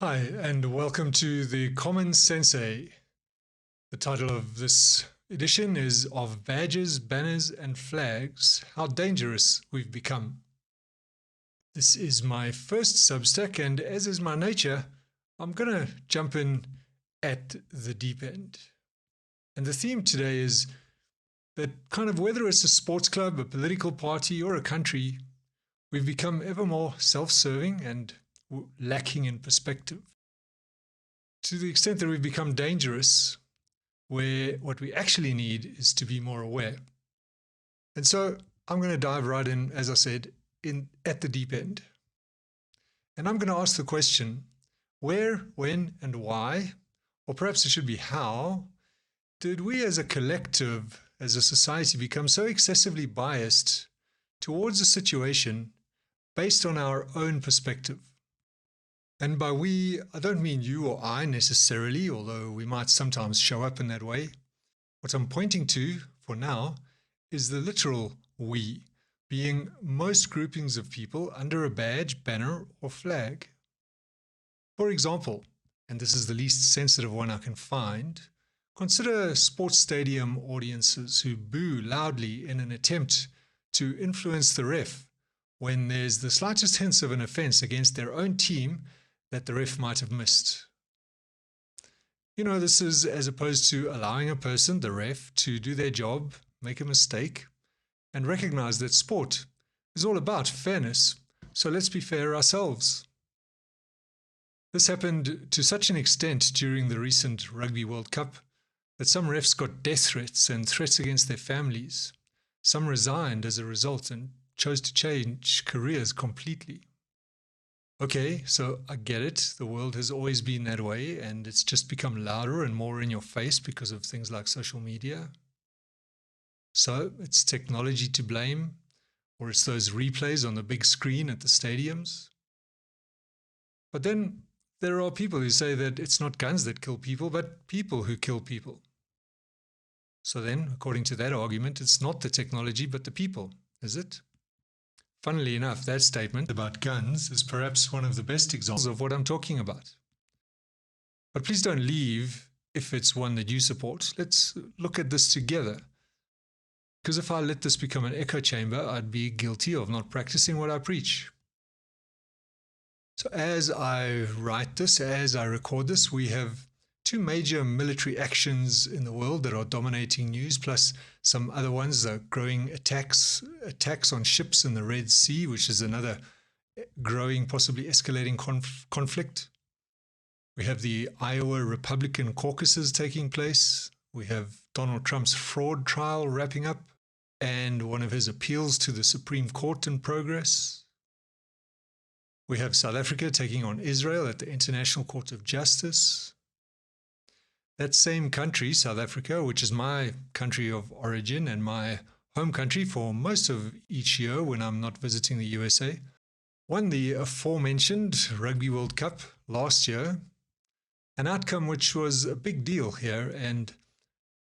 Hi, and welcome to the Common Sensei. The title of this edition is Of Badges, Banners, and Flags, How Dangerous We've Become. This is my first Substack, and as is my nature, I'm going to jump in at the deep end. And the theme today is that kind of whether it's a sports club, a political party, or a country, we've become ever more self-serving and lacking in perspective. To the extent that we've become dangerous, where what we actually need is to be more aware. And so I'm going to dive right in, as I said, at the deep end. And I'm going to ask the question, where, when, and why, or perhaps it should be how, did we as a collective, as a society, become so excessively biased towards a situation based on our own perspective? And by we, I don't mean you or I necessarily, although we might sometimes show up in that way. What I'm pointing to, for now, is the literal we, being most groupings of people under a badge, banner, or flag. For example, and this is the least sensitive one I can find, consider sports stadium audiences who boo loudly in an attempt to influence the ref when there's the slightest hints of an offense against their own team that the ref might have missed. You know, this is as opposed to allowing a person, the ref, to do their job, make a mistake, and recognize that sport is all about fairness, so let's be fair ourselves. This happened to such an extent during the recent Rugby World Cup that some refs got death threats and threats against their families. Some resigned as a result and chose to change careers completely. Okay, so I get it. The world has always been that way, and it's just become louder and more in your face because of things like social media. So it's technology to blame, or it's those replays on the big screen at the stadiums. But then there are people who say that it's not guns that kill people, but people who kill people. So then, according to that argument, it's not the technology, but the people, is it? Funnily enough, that statement about guns is perhaps one of the best examples of what I'm talking about. But please don't leave if it's one that you support. Let's look at this together. Because if I let this become an echo chamber, I'd be guilty of not practicing what I preach. So as I write this, as I record this, we have two major military actions in the world that are dominating news, plus some other ones, the growing attacks on ships in the Red Sea, which is another growing, possibly escalating conflict. We have the Iowa Republican caucuses taking place. We have Donald Trump's fraud trial wrapping up, and one of his appeals to the Supreme Court in progress. We have South Africa taking on Israel at the International Court of Justice. That same country, South Africa, which is my country of origin and my home country for most of each year when I'm not visiting the USA, won the aforementioned Rugby World Cup last year, an outcome which was a big deal here and,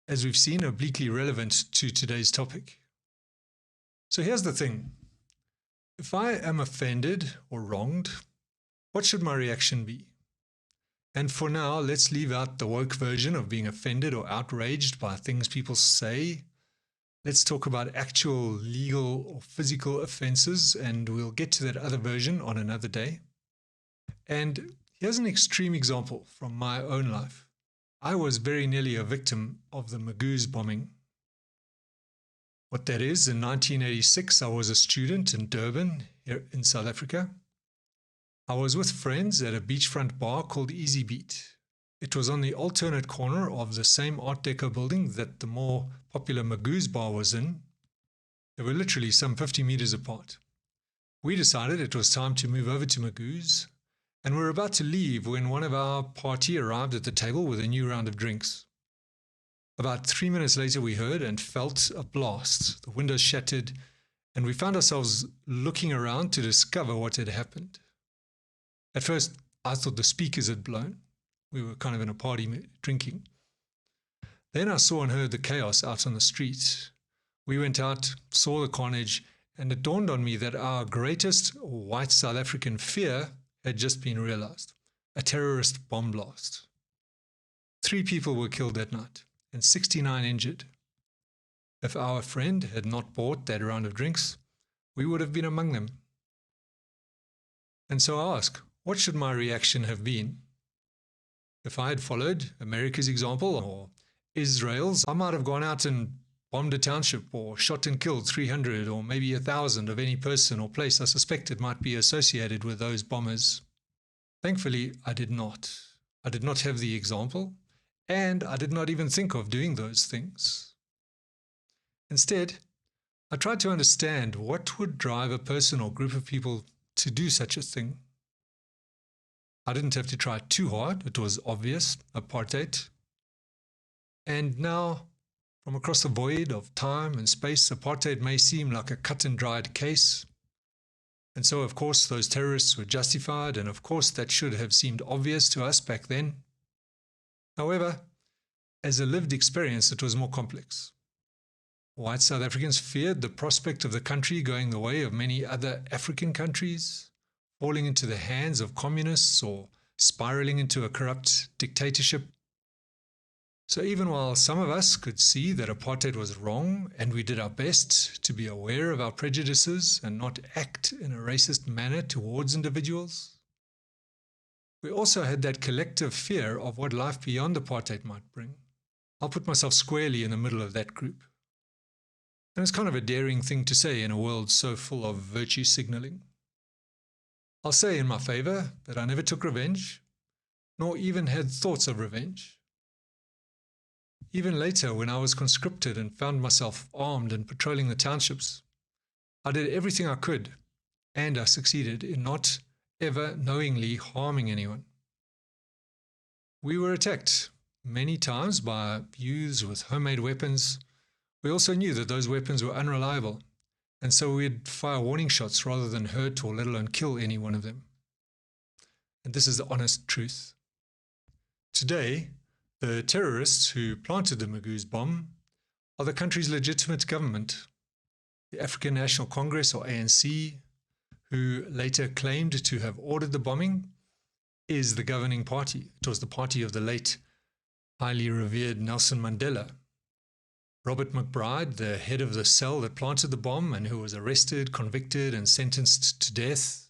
as we've seen, obliquely relevant to today's topic. So here's the thing. If I am offended or wronged, what should my reaction be? And for now, let's leave out the woke version of being offended or outraged by things people say. Let's talk about actual legal or physical offenses, and we'll get to that other version on another day. And here's an extreme example from my own life. I was very nearly a victim of the Magoo's bombing. What that is, in 1986, I was a student in Durban, here in South Africa. I was with friends at a beachfront bar called Easy Beat. It was on the alternate corner of the same Art Deco building that the more popular Magoo's bar was in. They were literally some 50 meters apart. We decided it was time to move over to Magoo's, and we were about to leave when one of our party arrived at the table with a new round of drinks. About 3 minutes later, we heard and felt a blast. The windows shattered, and we found ourselves looking around to discover what had happened. At first, I thought the speakers had blown. We were kind of in a party drinking. Then I saw and heard the chaos out on the street. We went out, saw the carnage, and it dawned on me that our greatest white South African fear had just been realized. a terrorist bomb blast. 3 people were killed that night and 69 injured. If our friend had not bought that round of drinks, we would have been among them. And so I ask, what should my reaction have been? If I had followed America's example or Israel's, I might have gone out and bombed a township or shot and killed 300 or maybe 1,000 of any person or place I suspected might be associated with those bombers. Thankfully, I did not. I did not have the example, and I did not even think of doing those things. Instead, I tried to understand what would drive a person or group of people to do such a thing. I didn't have to try too hard. It was obvious, apartheid. And now, from across the void of time and space, apartheid may seem like a cut and dried case. And so, of course, those terrorists were justified, and of course that should have seemed obvious to us back then. However, as a lived experience, it was more complex. White South Africans feared the prospect of the country going the way of many other African countries, falling into the hands of communists or spiraling into a corrupt dictatorship. So even while some of us could see that apartheid was wrong and we did our best to be aware of our prejudices and not act in a racist manner towards individuals, we also had that collective fear of what life beyond apartheid might bring. I'll put myself squarely in the middle of that group. And it's kind of a daring thing to say in a world so full of virtue signaling. I'll say in my favor that I never took revenge, nor even had thoughts of revenge. Even later, when I was conscripted and found myself armed and patrolling the townships, I did everything I could, and I succeeded in not ever knowingly harming anyone. We were attacked many times by youths with homemade weapons. We also knew that those weapons were unreliable, and so we'd fire warning shots rather than hurt or let alone kill any one of them. And this is the honest truth. Today, the terrorists who planted the Magoo's bomb are the country's legitimate government, the African National Congress, or ANC, who later claimed to have ordered the bombing, is the governing party. It was the party of the late, highly revered Nelson Mandela. Robert McBride, the head of the cell that planted the bomb and who was arrested, convicted, and sentenced to death,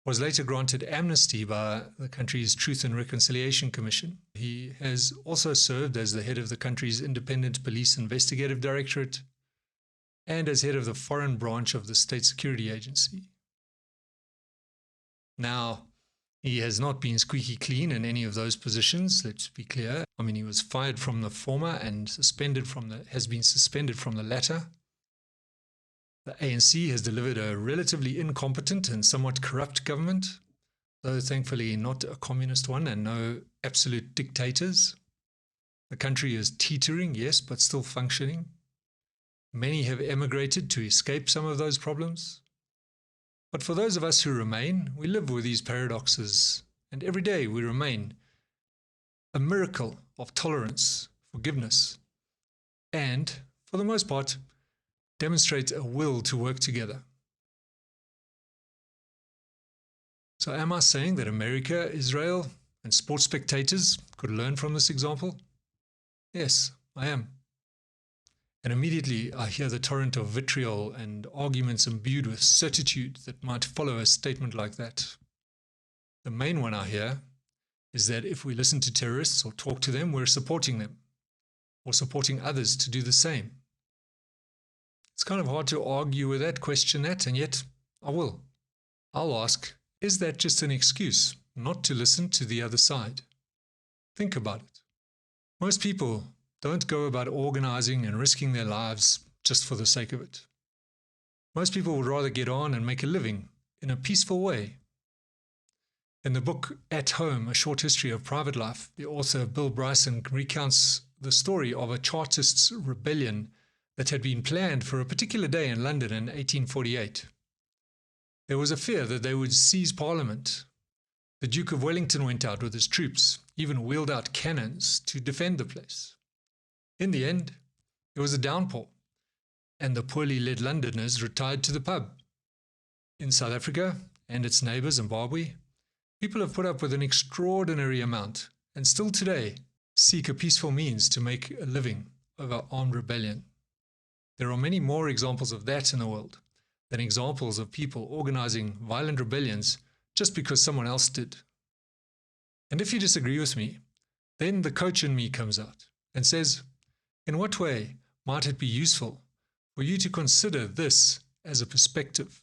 was later granted amnesty by the country's Truth and Reconciliation Commission. He has also served as the head of the country's Independent Police Investigative Directorate and as head of the foreign branch of the State Security Agency. Now, he has not been squeaky clean in any of those positions, let's be clear. I mean, he was fired from the former and has been suspended from the latter. The ANC has delivered a relatively incompetent and somewhat corrupt government, though thankfully not a communist one and no absolute dictators. The country is teetering, yes, but still functioning. Many have emigrated to escape some of those problems. But for those of us who remain, we live with these paradoxes, and every day we remain a miracle of tolerance, forgiveness, and, for the most part, demonstrate a will to work together. So am I saying that America, Israel, and sports spectators could learn from this example? Yes, I am. And immediately I hear the torrent of vitriol and arguments imbued with certitude that might follow a statement like that. The main one I hear is that if we listen to terrorists or talk to them, we're supporting them, or supporting others to do the same. It's kind of hard to argue with that, question that, and yet I will. I'll ask, is that just an excuse not to listen to the other side? Think about it. Most people don't go about organizing and risking their lives just for the sake of it. Most people would rather get on and make a living in a peaceful way. In the book At Home, A Short History of Private Life, the author Bill Bryson recounts the story of a Chartists' rebellion that had been planned for a particular day in London in 1848. There was a fear that they would seize Parliament. The Duke of Wellington went out with his troops, even wheeled out cannons to defend the place. In the end, it was a downpour, and the poorly led Londoners retired to the pub. In South Africa and its neighbour Zimbabwe, People have put up with an extraordinary amount, and still today seek a peaceful means to make a living over armed rebellion. There are many more examples of that in the world than examples of people organizing violent rebellions just because someone else did. And if you disagree with me, then the coach in me comes out and says, in what way might it be useful for you to consider this as a perspective?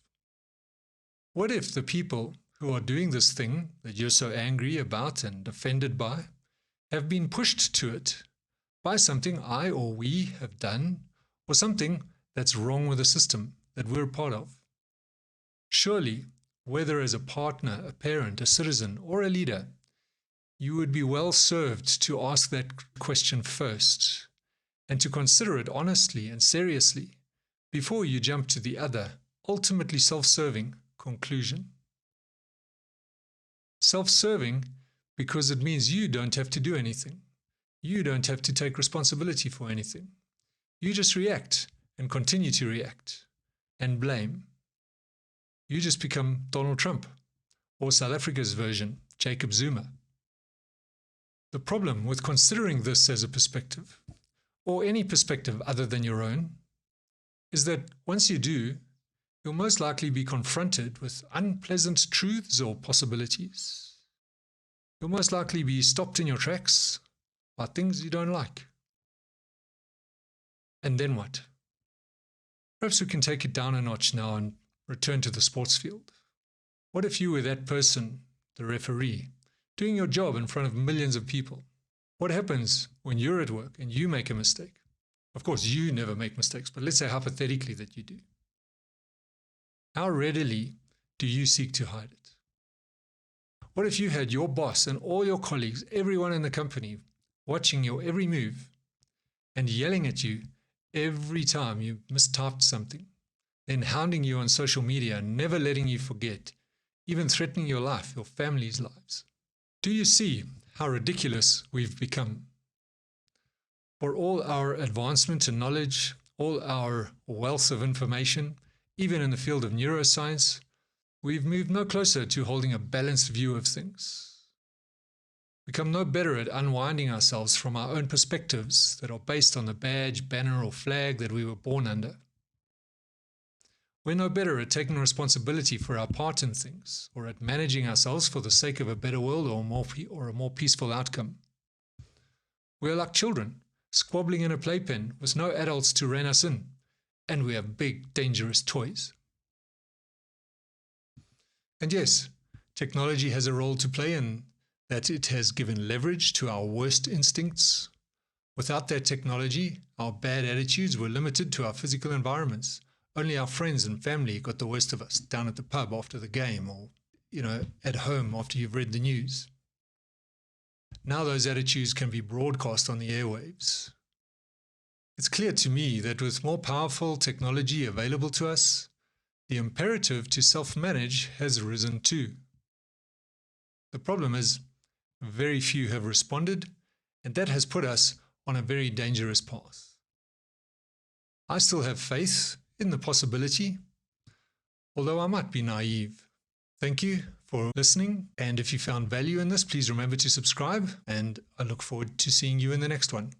What if the people who are doing this thing that you're so angry about and offended by have been pushed to it by something I or we have done, or something that's wrong with the system that we're part of? Surely, whether as a partner, a parent, a citizen, or a leader, you would be well served to ask that question first and to consider it honestly and seriously before you jump to the other, ultimately self-serving conclusion. Self-serving because it means you don't have to do anything. You don't have to take responsibility for anything. You just react and continue to react and blame. You just become Donald Trump, or South Africa's version, Jacob Zuma. The problem with considering this as a perspective, or any perspective other than your own, is that once you do, you'll most likely be confronted with unpleasant truths or possibilities. You'll most likely be stopped in your tracks by things you don't like. And then what? Perhaps we can take it down a notch now and return to the sports field. What if you were that person, the referee, doing your job in front of millions of people? What happens when you're at work and you make a mistake? Of course, you never make mistakes, but let's say hypothetically that you do. How readily do you seek to hide it? What if you had your boss and all your colleagues, everyone in the company, watching your every move and yelling at you every time you mistyped something, then hounding you on social media, never letting you forget, even threatening your life, your family's lives? Do you see how ridiculous we've become? For all our advancement in knowledge, all our wealth of information, even in the field of neuroscience, we've moved no closer to holding a balanced view of things. Become no better at unwinding ourselves from our own perspectives that are based on the badge, banner, or flag that we were born under. We're no better at taking responsibility for our part in things, or at managing ourselves for the sake of a better world or a more peaceful outcome. We're like children, squabbling in a playpen with no adults to rein us in, and we have big, dangerous toys. And yes, technology has a role to play in that it has given leverage to our worst instincts. Without that technology, our bad attitudes were limited to our physical environments. Only our friends and family got the worst of us down at the pub after the game, or, at home after you've read the news. Now those attitudes can be broadcast on the airwaves. It's clear to me that with more powerful technology available to us, the imperative to self-manage has risen too. The problem is, very few have responded, and that has put us on a very dangerous path. I still have faith in the possibility, although I might be naive. Thank you for listening, and if you found value in this, please remember to subscribe, and I look forward to seeing you in the next one.